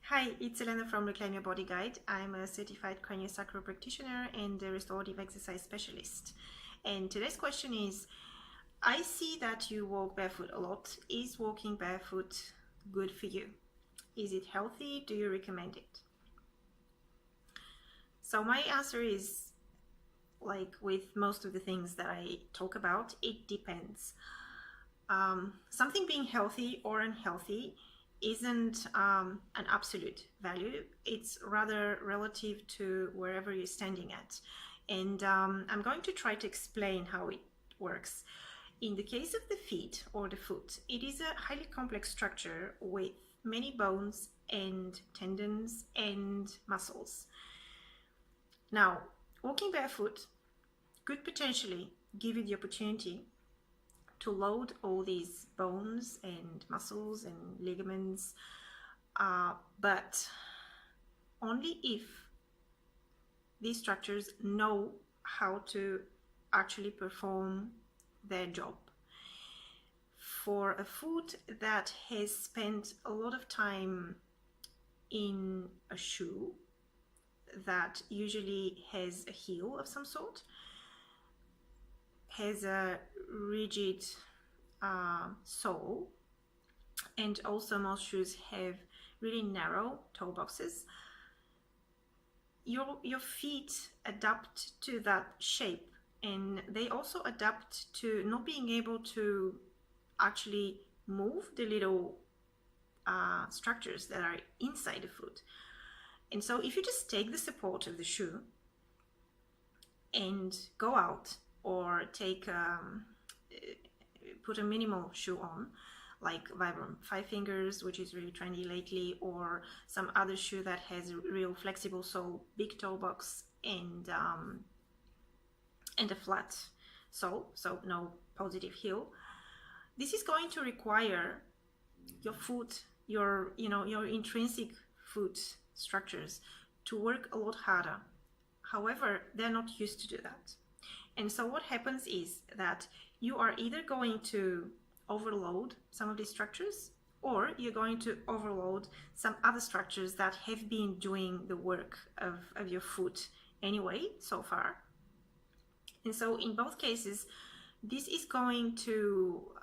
Hi, it's Elena from Reclaim Your Body Guide. I'm a certified craniosacral practitioner and a restorative exercise specialist. And today's question is, I see that you walk barefoot a lot. Is walking barefoot good for you? Is it healthy? Do you recommend it? So my answer is, like with most of the things that I talk about, it depends. Something being healthy or unhealthy isn't an absolute value. It's rather relative to wherever you're standing at. And I'm going to try to explain how it works. In the case of the feet or the foot, it is a highly complex structure with many bones and tendons and muscles. Now, walking barefoot could potentially give you the opportunity to load all these bones and muscles and ligaments, but only if these structures know how to actually perform their job. For a foot that has spent a lot of time in a shoe that usually has a heel of some sort, has a rigid sole, and also most shoes have really narrow toe boxes. Your feet adapt to that shape, and they also adapt to not being able to actually move the little structures that are inside the foot. And so if you just take the support of the shoe and go out, or put a minimal shoe on, like Vibram 5 Fingers, which is really trendy lately, or some other shoe that has a real flexible sole, big toe box, and a flat sole, so no positive heel. This is going to require your foot, your intrinsic foot structures to work a lot harder. However, they're not used to do that. And so what happens is that you are either going to overload some of these structures, or you're going to overload some other structures that have been doing the work of your foot anyway so far. And so in both cases, this is going to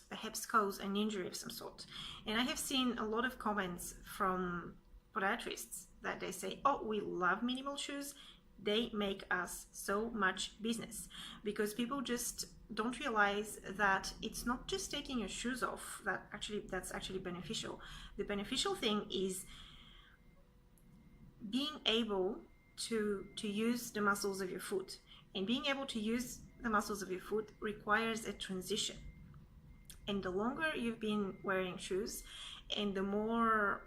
perhaps cause an injury of some sort. And I have seen a lot of comments from podiatrists that they say, oh, we love minimal shoes. They make us so much business, because people just don't realize that it's not just taking your shoes off that's actually beneficial. The beneficial thing is being able to use the muscles of your foot, and being able to use the muscles of your foot requires a transition. And the longer you've been wearing shoes, and the more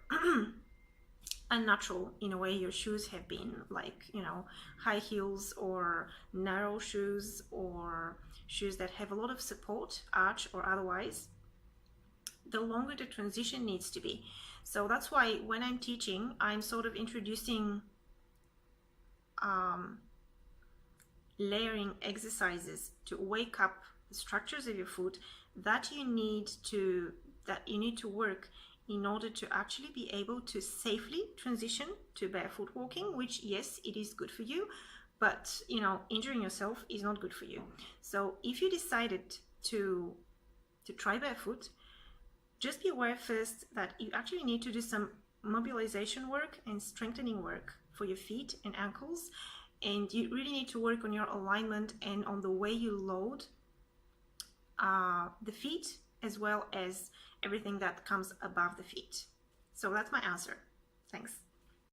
unnatural in a way your shoes have been, like high heels or narrow shoes, or shoes that have a lot of support, arch or otherwise, the longer the transition needs to be. So that's why when I'm teaching, I'm sort of introducing layering exercises to wake up the structures of your foot that you need to work in order to actually be able to safely transition to barefoot walking, which, yes, it is good for you, but injuring yourself is not good for you. So if you decided to try barefoot, just be aware first that you actually need to do some mobilization work and strengthening work for your feet and ankles, and you really need to work on your alignment and on the way you load the feet, as well as everything that comes above the feet. So that's my answer. Thanks.